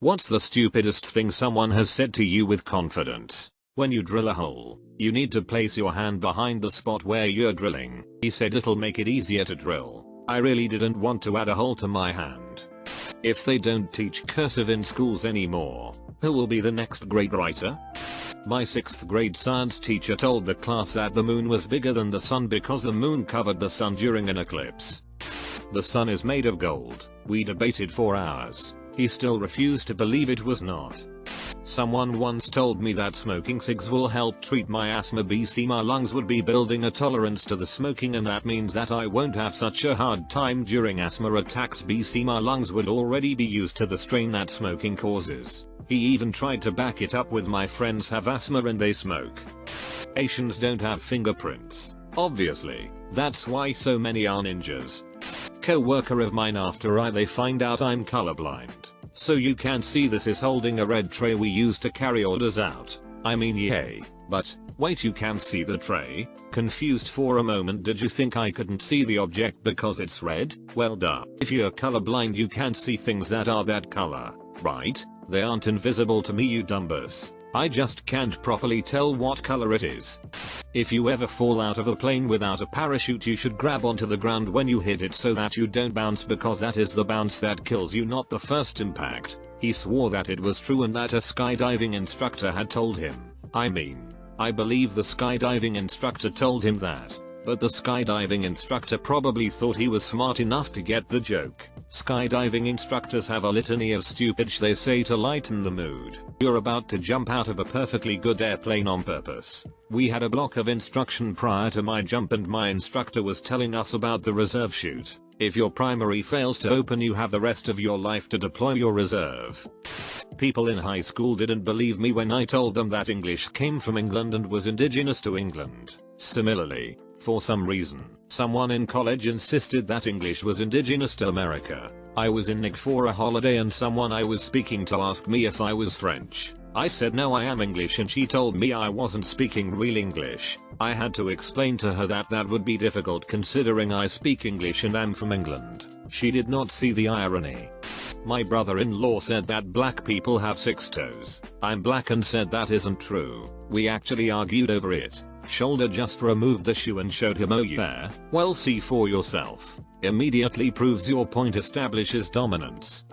What's the stupidest thing someone has said to you with confidence? When you drill a hole, you need to place your hand behind the spot where you're drilling. He said it'll make it easier to drill. I really didn't want to add a hole to my hand. If they don't teach cursive in schools anymore, who will be the next great writer? My 6th grade science teacher told the class that the moon was bigger than the sun because the moon covered the sun during an eclipse. The sun is made of gold. We debated for hours. He still refused to believe it was not. Someone once told me that smoking cigs will help treat my asthma. My lungs would be building a tolerance to the smoking, and that means that I won't have such a hard time during asthma attacks. My lungs would already be used to the strain that smoking causes. He even tried to back it up with my friends have asthma and they smoke. Asians don't have fingerprints. Obviously. That's why so many are ninjas. Co-worker of mine, after they find out I'm colorblind. So you can see this is holding a red tray we use to carry orders out. I mean, yay. But, wait, you can see the tray? Confused for a moment. Did you think I couldn't see the object because it's red? Well duh. If you're colorblind you can't see things that are that color, right? They aren't invisible to me, you dumbass. I just can't properly tell what color it is. If you ever fall out of a plane without a parachute, you should grab onto the ground when you hit it so that you don't bounce, because that is the bounce that kills you, not the first impact. He swore that it was true and that a skydiving instructor had told him. I mean, I believe the skydiving instructor told him that, but the skydiving instructor probably thought he was smart enough to get the joke. Skydiving instructors have a litany of stupid sh they say to lighten the mood. You're about to jump out of a perfectly good airplane on purpose. We had a block of instruction prior to my jump and my instructor was telling us about the reserve chute. If your primary fails to open, you have the rest of your life to deploy your reserve. People in high school didn't believe me when I told them that English came from England and was indigenous to England. Similarly, for some reason, someone in college insisted that English was indigenous to America. I was in Nick for a holiday and someone I was speaking to asked me if I was French. I said no, I am English, and she told me I wasn't speaking real English. I had to explain to her that that would be difficult considering I speak English and am from England. She did not see the irony. My brother-in-law said that black people have 6 toes. I'm black and said that isn't true. We actually argued over it. Shoulder just removed the shoe and showed him, oh yeah, well see for yourself. Immediately proves your point, establishes dominance.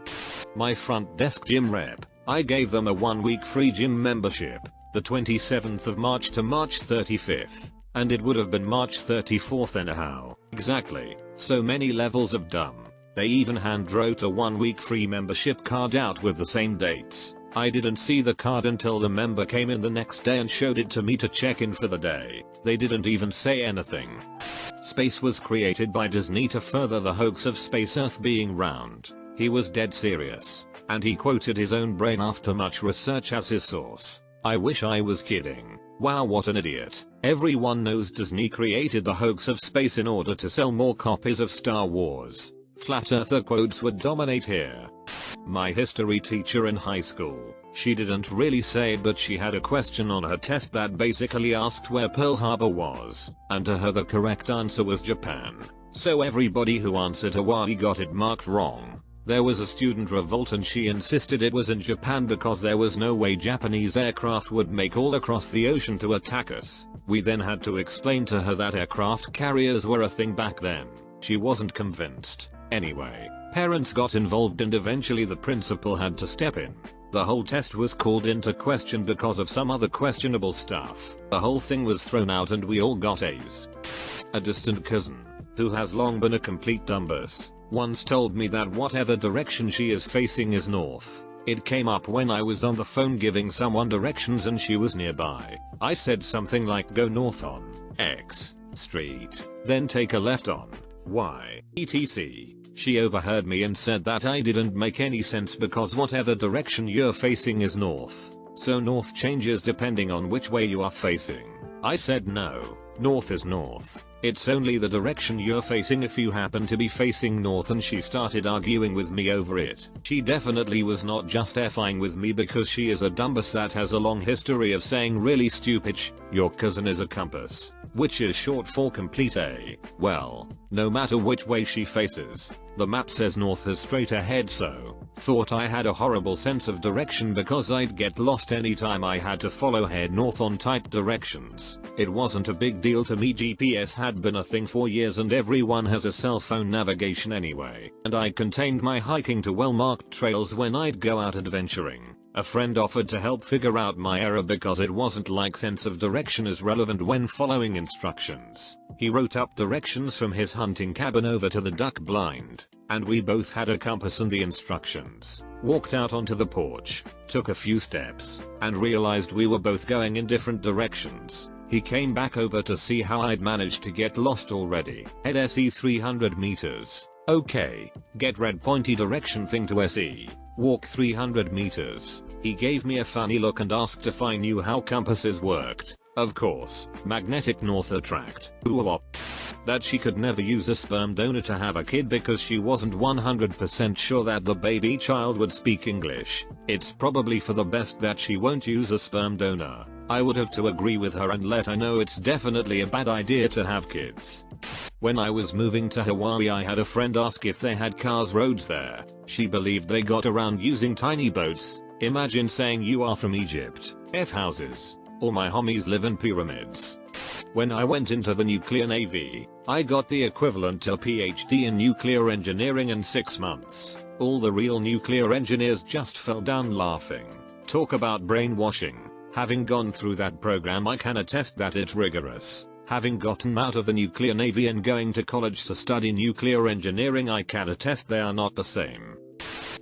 My front desk gym rep, I gave them a 1-week free gym membership, the 27th of March to March 35th, and it would have been March 34th anyhow. Exactly, so many levels of dumb. They even hand wrote a 1-week free membership card out with the same dates. I didn't see the card until the member came in the next day and showed it to me to check in for the day. They didn't even say anything. Space was created by Disney to further the hoax of space Earth being round. He was dead serious. And he quoted his own brain after much research as his source. I wish I was kidding. Wow, what an idiot. Everyone knows Disney created the hoax of space in order to sell more copies of Star Wars. Flat earther quotes would dominate here. My history teacher in high school, she didn't really say it, but she had a question on her test that basically asked where Pearl Harbor was, and to her the correct answer was Japan. So everybody who answered Hawaii got it marked wrong. There was a student revolt and she insisted it was in Japan because there was no way Japanese aircraft would make all across the ocean to attack us. We then had to explain to her that aircraft carriers were a thing back then. She wasn't convinced. Anyway, parents got involved and eventually the principal had to step in. The whole test was called into question because of some other questionable stuff. The whole thing was thrown out and we all got A's. A distant cousin, who has long been a complete dumbass, once told me that whatever direction she is facing is north. It came up when I was on the phone giving someone directions and she was nearby. I said something like go north on X street, then take a left on Y, etc. She overheard me and said that I didn't make any sense because whatever direction you're facing is north. So north changes depending on which way you are facing. I said no, north is north. It's only the direction you're facing if you happen to be facing north, and she started arguing with me over it. She definitely was not just effing with me because she is a dumbass that has a long history of saying really stupid sh. Your cousin is a compass, which is short for complete A. Well, no matter which way she faces, The map says north is straight ahead, so thought I had a horrible sense of direction because I'd get lost anytime I had to follow head north on tight directions. It wasn't a big deal to me, GPS had been a thing for years and everyone has a cell phone navigation anyway, and I contained my hiking to well-marked trails when I'd go out adventuring. A friend offered to help figure out my error because it wasn't like sense of direction is relevant when following instructions. He wrote up directions from his hunting cabin over to the duck blind, and we both had a compass and the instructions. Walked out onto the porch, took a few steps, and realized we were both going in different directions. He came back over to see how I'd managed to get lost already. Head SE 300 meters. Okay. Get red pointy direction thing to SE. Walk 300 meters. He gave me a funny look and asked if I knew how compasses worked. Of course. Magnetic north attract. Ooh, that she could never use a sperm donor to have a kid because she wasn't 100% sure that the baby child would speak English. It's probably for the best that she won't use a sperm donor. I would have to agree with her and let her know it's definitely a bad idea to have kids. When I was moving to Hawaii, I had a friend ask if they had cars roads there. She believed they got around using tiny boats. Imagine saying you are from Egypt. F houses. All my homies live in pyramids. When I went into the nuclear navy, I got the equivalent to a PhD in nuclear engineering in 6 months. All the real nuclear engineers just fell down laughing. Talk about brainwashing. Having gone through that program, I can attest that it's rigorous. Having gotten out of the nuclear navy and going to college to study nuclear engineering, I can attest they are not the same.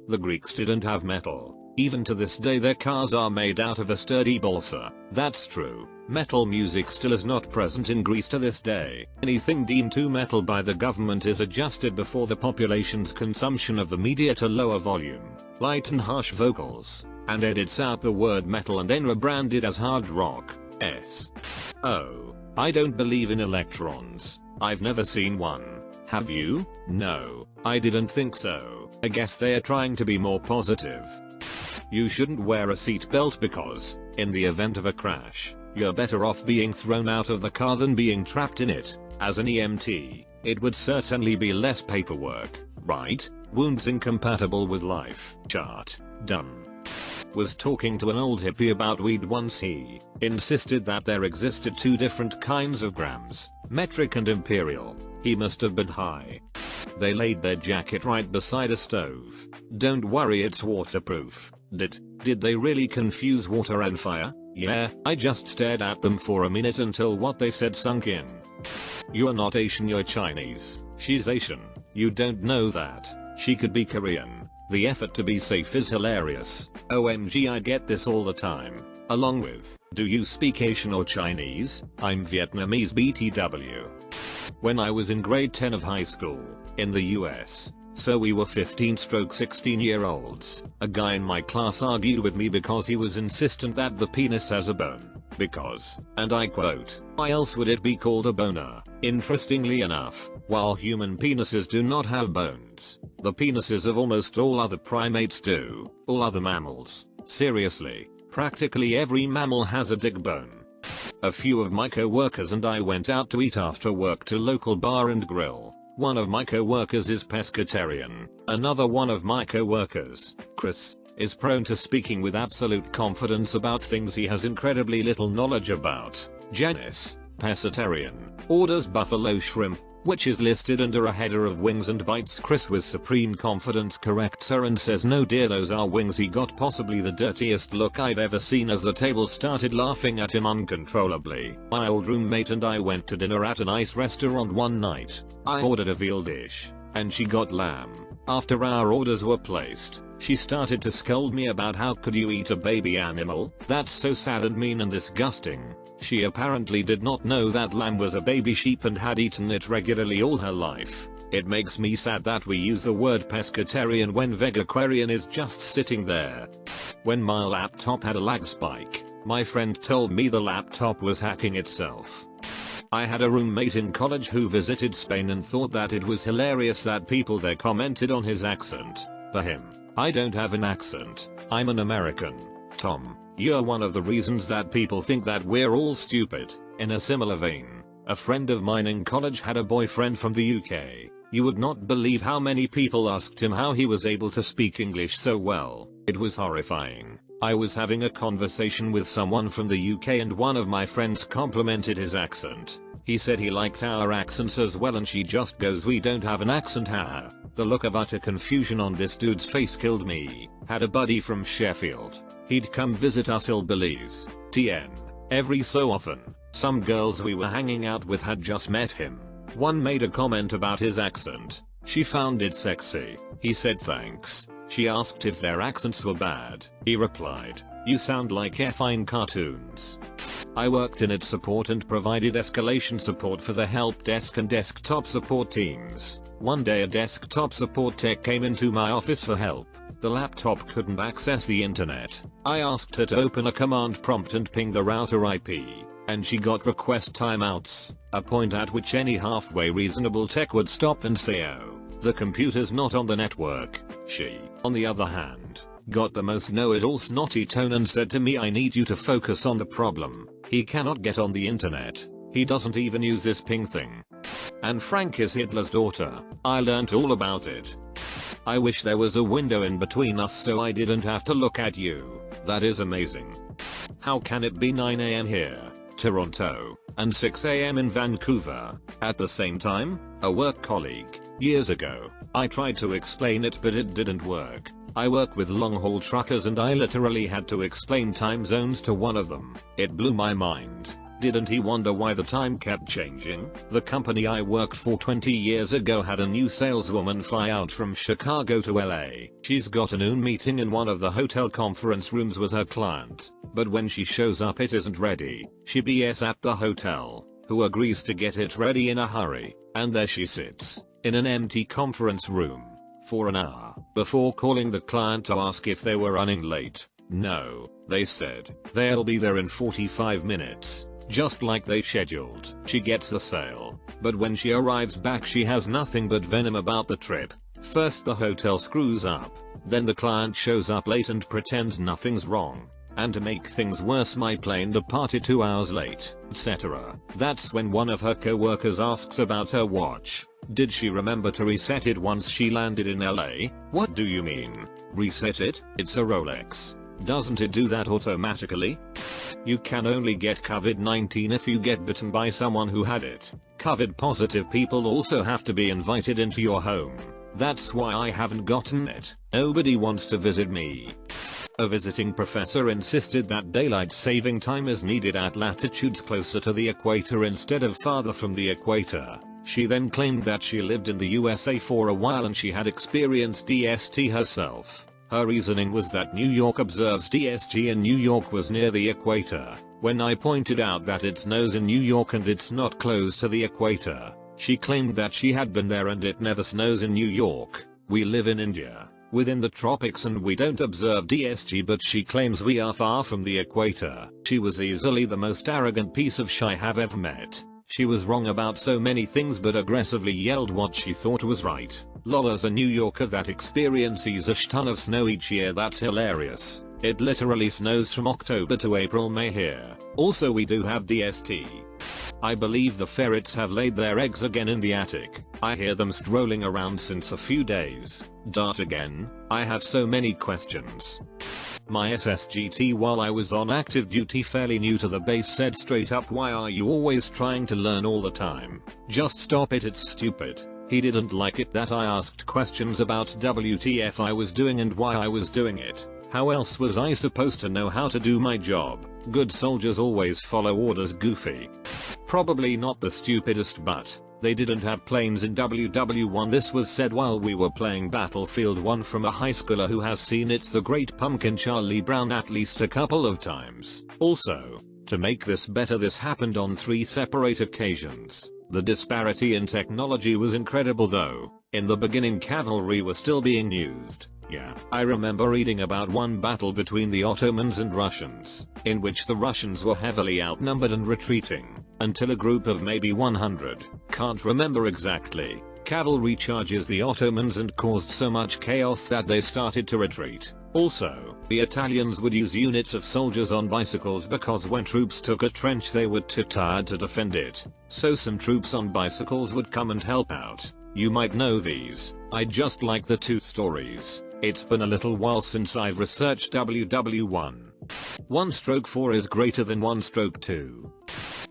The Greeks didn't have metal. Even to this day their cars are made out of a sturdy balsa. That's true. Metal music still is not present in Greece to this day. Anything deemed too metal by the government is adjusted before the population's consumption of the media to lower volume, light and harsh vocals, and edits out the word metal and then rebranded as hard rock. Oh. I don't believe in electrons. I've never seen one. Have you? No, I didn't think so. I guess they are trying to be more positive. You shouldn't wear a seatbelt because, in the event of a crash, you're better off being thrown out of the car than being trapped in it. As an EMT, it would certainly be less paperwork, right? Wounds incompatible with life. Chart. Done. Was talking to an old hippie about weed once. He insisted that there existed 2 different kinds of grams, metric and imperial. He must have been high. They laid their jacket right beside a stove. Don't worry, it's waterproof. Did they really confuse water and fire? Yeah, I just stared at them for a minute until what they said sunk in. You're not Asian, you're Chinese. She's Asian. You don't know that. She could be Korean. The effort to be safe is hilarious. OMG, I get this all the time. Along with, do you speak Asian or Chinese? I'm Vietnamese BTW. When I was in grade 10 of high school, in the US, so we were 15-16-year-olds, a guy in my class argued with me because he was insistent that the penis has a bone. Because, and I quote, why else would it be called a boner? Interestingly enough, while human penises do not have bones, the penises of almost all other primates do. All other mammals. Seriously, practically every mammal has a dick bone. A few of my co-workers and I went out to eat after work to local bar and grill. One of my co-workers is pescatarian. Another one of my co-workers, Chris, is prone to speaking with absolute confidence about things he has incredibly little knowledge about. Janice, pescatarian, orders buffalo shrimp, which is listed under a header of wings and bites. Chris with supreme confidence corrects her and says, no dear, those are wings. He got possibly the dirtiest look I've ever seen as the table started laughing at him uncontrollably. My old roommate and I went to dinner at a nice restaurant one night. I ordered a veal dish, and she got lamb. After our orders were placed, she started to scold me about how could you eat a baby animal? That's so sad and mean and disgusting. She apparently did not know that lamb was a baby sheep and had eaten it regularly all her life. It makes me sad that we use the word pescatarian when vegetarian is just sitting there. When my laptop had a lag spike, my friend told me the laptop was hacking itself. I had a roommate in college who visited Spain and thought that it was hilarious that people there commented on his accent. For him, I don't have an accent. I'm an American. Tom, you're one of the reasons that people think that we're all stupid. In a similar vein, a friend of mine in college had a boyfriend from the UK. You would not believe how many people asked him how he was able to speak English so well. It was horrifying. I was having a conversation with someone from the UK and one of my friends complimented his accent. He said he liked our accents as well and she just goes, "We don't have an accent, haha." The look of utter confusion on this dude's face killed me. Had a buddy from Sheffield. He'd come visit us hillbillies. TN. Every so often, some girls we were hanging out with had just met him. One made a comment about his accent. She found it sexy. He said thanks. She asked if their accents were bad. He replied, "You sound like fine cartoons." I worked in its support and provided escalation support for the help desk and desktop support teams. One day a desktop support tech came into my office for help. The laptop couldn't access the internet. I asked her to open a command prompt and ping the router IP, and she got request timeouts, a point at which any halfway reasonable tech would stop and say, "Oh, the computer's not on the network." She, on the other hand, got the most know-it-all snotty tone and said to me, "I need you to focus on the problem. He cannot get on the internet. He doesn't even use this ping thing. And Frank is Hitler's daughter." I learnt all about it. I wish there was a window in between us so I didn't have to look at you. That is amazing. How can it be 9 AM here, Toronto, and 6 AM in Vancouver, at the same time? A work colleague, years ago, I tried to explain it but it didn't work. I work with long-haul truckers and I literally had to explain time zones to one of them. It blew my mind. Didn't he wonder why the time kept changing? The company I worked for 20 years ago had a new saleswoman fly out from Chicago to LA. She's got a noon meeting in one of the hotel conference rooms with her client, but when she shows up it isn't ready. She BS at the hotel, who agrees to get it ready in a hurry, and there she sits, in an empty conference room, for an hour, before calling the client to ask if they were running late. No, they said, they'll be there in 45 minutes. Just like they scheduled. She gets the sale, but when she arrives back she has nothing but venom about the trip. First the hotel screws up, then the client shows up late and pretends nothing's wrong. And to make things worse my plane departed 2 hours late, etc. That's when one of her co-workers asks about her watch. Did she remember to reset it once she landed in LA? What do you mean? Reset it? It's a Rolex. Doesn't it do that automatically? You can only get COVID-19 if you get bitten by someone who had it. COVID positive people also have to be invited into your home. That's why I haven't gotten it. Nobody wants to visit me. A visiting professor insisted that daylight saving time is needed at latitudes closer to the equator instead of farther from the equator. She then claimed that she lived in the USA for a while and she had experienced DST herself. Her reasoning was that New York observes DST and New York was near the equator. When I pointed out that it snows in New York and it's not close to the equator, she claimed that she had been there and it never snows in New York. We live in India, within the tropics, and we don't observe DST, but she claims we are far from the equator. She was easily the most arrogant piece of shit I have ever met. She was wrong about so many things but aggressively yelled what she thought was right. Lol, as a New Yorker that experiences a ton of snow each year, that's hilarious. It literally snows from October to April May here. Also we do have DST. I believe the ferrets have laid their eggs again in the attic. I hear them strolling around since a few days. Dart again? I have so many questions. My SSGT while I was on active duty fairly new to the base said straight up, "Why are you always trying to learn all the time? Just stop it, it's stupid." He didn't like it that I asked questions about WTF I was doing and why I was doing it. How else was I supposed to know how to do my job? Good soldiers always follow orders, goofy. Probably not the stupidest, but they didn't have planes in WW1. This was said while we were playing Battlefield 1 from a high schooler who has seen It's the Great Pumpkin Charlie Brown at least a couple of times. Also, to make this better, this happened on 3 separate occasions. The disparity in technology was incredible though. In the beginning cavalry were still being used. Yeah, I remember reading about one battle between the Ottomans and Russians, in which the Russians were heavily outnumbered and retreating, until a group of maybe 100, can't remember exactly, cavalry charges the Ottomans and caused so much chaos that they started to retreat. Also, the Italians would use units of soldiers on bicycles because when troops took a trench they were too tired to defend it, so some troops on bicycles would come and help out. You might know these. I just like the two stories. It's been a little while since I've researched WW1. 1/4 is greater than 1/2.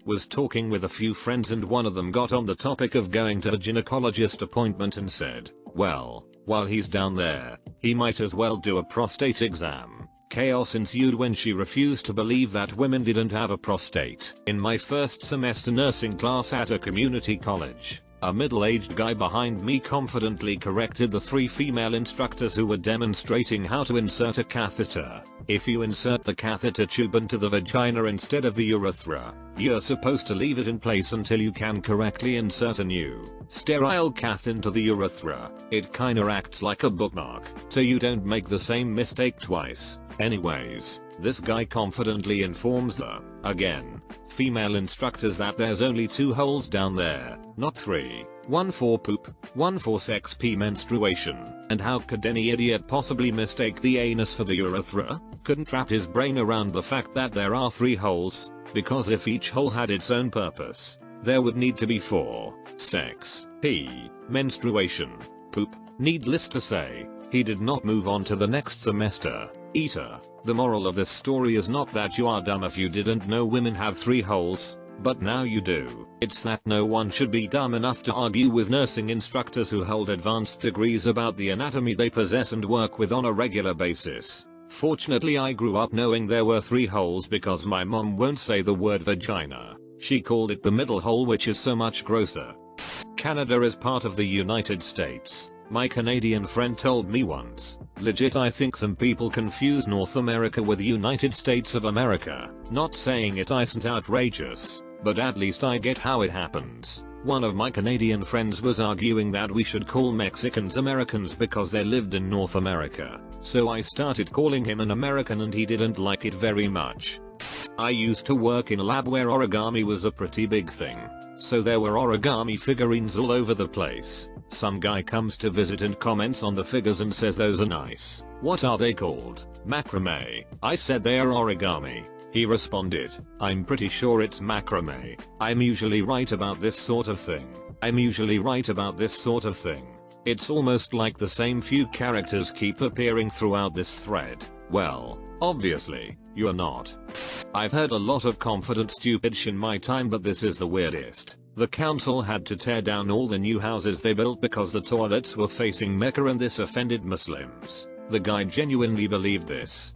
Was talking with a few friends and one of them got on the topic of going to a gynecologist appointment and said, well, while he's down there, he might as well do a prostate exam. Chaos ensued when she refused to believe that women didn't have a prostate. In my first semester nursing class at a community college, a middle-aged guy behind me confidently corrected the 3 female instructors who were demonstrating how to insert a catheter. If you insert the catheter tube into the vagina instead of the urethra, you're supposed to leave it in place until you can correctly insert a new, sterile cath into the urethra. It kinda acts like a bookmark, so you don't make the same mistake twice. Anyways, this guy confidently informs the, again, female instructors that there's only 2 holes down there, not 3. One for poop, one for sex p menstruation. And how could any idiot possibly mistake the anus for the urethra? Couldn't wrap his brain around the fact that there are 3 holes, because if each hole had its own purpose, there would need to be 4. Sex, p, menstruation, poop. Needless to say, he did not move on to the next semester. Eater. The moral of this story is not that you are dumb if you didn't know women have 3 holes, but now you do. It's that no one should be dumb enough to argue with nursing instructors who hold advanced degrees about the anatomy they possess and work with on a regular basis. Fortunately, I grew up knowing there were 3 holes because my mom won't say the word vagina. She called it the middle hole, which is so much grosser. Canada is part of the United States. My Canadian friend told me once, legit, I think some people confuse North America with United States of America. Not saying it isn't outrageous, but at least I get how it happens. One of my Canadian friends was arguing that we should call Mexicans Americans because they lived in North America. So I started calling him an American and he didn't like it very much. I used to work in a lab where origami was a pretty big thing. So there were origami figurines all over the place. Some guy comes to visit and comments on the figures and says those are nice. What are they called? Macrame. I said they are origami. He responded, I'm pretty sure it's macrame. I'm usually right about this sort of thing. It's almost like the same few characters keep appearing throughout this thread. Well, obviously, you're not. I've heard a lot of confident stupid shit in my time, but this is the weirdest. The council had to tear down all the new houses they built because the toilets were facing Mecca and this offended Muslims. The guy genuinely believed this.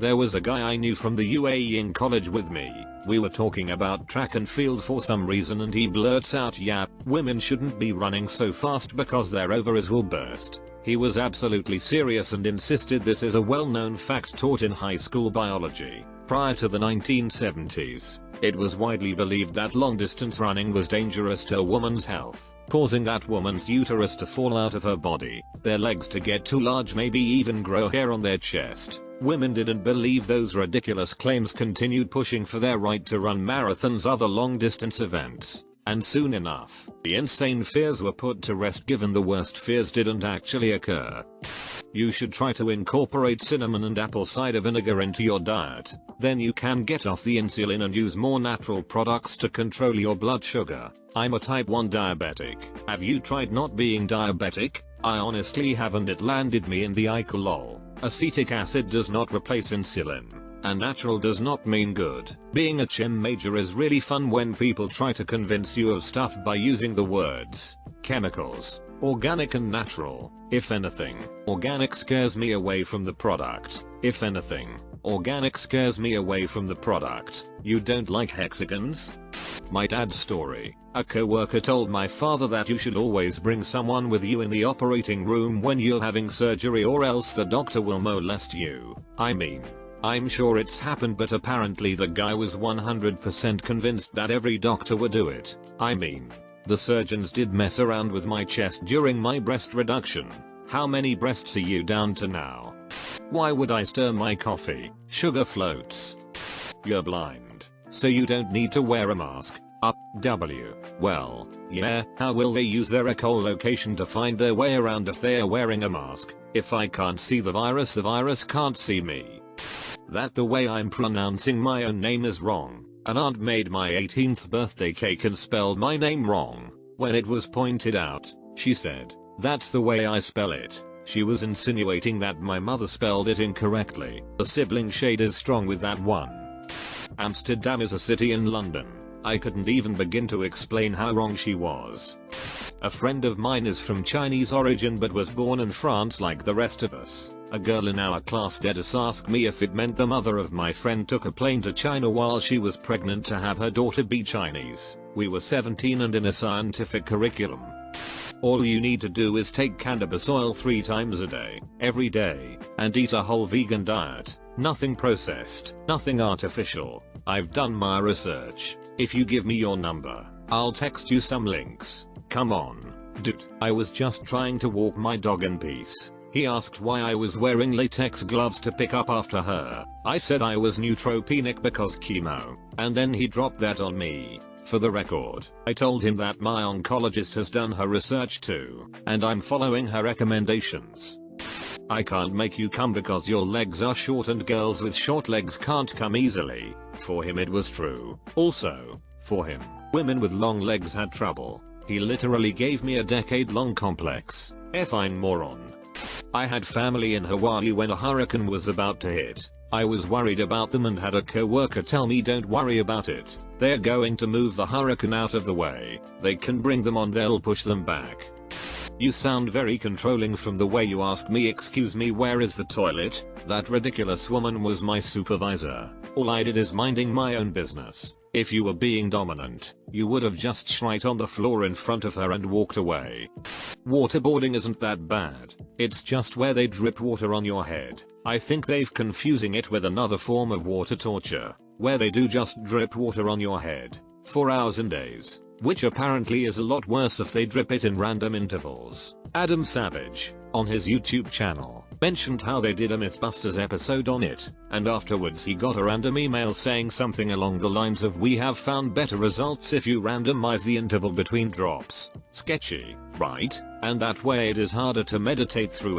There was a guy I knew from the UAE in college with me. We were talking about track and field for some reason and he blurts out, yeah, women shouldn't be running so fast because their ovaries will burst. He was absolutely serious and insisted this is a well-known fact taught in high school biology. Prior to the 1970s, it was widely believed that long-distance running was dangerous to a woman's health, causing that woman's uterus to fall out of her body, their legs to get too large, maybe even grow hair on their chest. Women didn't believe those ridiculous claims, continued pushing for their right to run marathons, other long-distance events. And soon enough, the insane fears were put to rest, given the worst fears didn't actually occur. You should try to incorporate cinnamon and apple cider vinegar into your diet. Then you can get off the insulin and use more natural products to control your blood sugar. I'm a type 1 diabetic. Have you tried not being diabetic? I honestly haven't. It landed me in the ike lol. Acetic acid does not replace insulin. And natural does not mean good. Being a chem major is really fun when people try to convince you of stuff by using the words chemicals, organic and natural. If anything, organic scares me away from the product. You don't like hexagons? My dad's story. A coworker told my father that you should always bring someone with you in the operating room when you're having surgery or else the doctor will molest you. I mean, I'm sure it's happened, but apparently the guy was 100% convinced that every doctor would do it. I mean, the surgeons did mess around with my chest during my breast reduction. How many breasts are you down to now? Why would I stir my coffee? Sugar floats. You're blind, so you don't need to wear a mask. W. Well, yeah, how will they use their echolocation to find their way around if they are wearing a mask? If I can't see the virus can't see me. That the way I'm pronouncing my own name is wrong. An aunt made my 18th birthday cake and spelled my name wrong. When it was pointed out, She said, "That's the way I spell it." She was insinuating that my mother spelled it incorrectly. The sibling shade is strong with that one. Amsterdam is a city in London. I couldn't even begin to explain how wrong she was. A friend of mine is from Chinese origin but was born in France like the rest of us. A girl in our class Dedis asked me if it meant the mother of my friend took a plane to China while she was pregnant to have her daughter be Chinese. We were 17 and in a scientific curriculum. All you need to do is take cannabis oil 3 times a day, every day, and eat a whole vegan diet. Nothing processed, nothing artificial. I've done my research. If you give me your number, I'll text you some links. Come on, dude. I was just trying to walk my dog in peace. He asked why I was wearing latex gloves to pick up after her. I said I was neutropenic because chemo, and then he dropped that on me. For the record, I told him that my oncologist has done her research too, and I'm following her recommendations. I can't make you come because your legs are short and girls with short legs can't come easily. For him it was true. Also, for him, women with long legs had trouble. He literally gave me a decade-long complex. Effing moron. I had family in Hawaii when a hurricane was about to hit. I was worried about them and had a coworker tell me don't worry about it. They're going to move the hurricane out of the way. They can bring them on, they'll push them back. You sound very controlling from the way you asked me, excuse me, where is the toilet? That ridiculous woman was my supervisor. All I did is minding my own business. If you were being dominant, you would have just shit on the floor in front of her and walked away. Waterboarding isn't that bad. It's just where they drip water on your head. I think they've confusing it with another form of water torture, where they do just drip water on your head for hours and days, which apparently is a lot worse if they drip it in random intervals. Adam Savage, on his YouTube channel, mentioned how they did a Mythbusters episode on it, and afterwards he got a random email saying something along the lines of, "We have found better results if you randomize the interval between drops." Sketchy, right? And that way it is harder to meditate through it.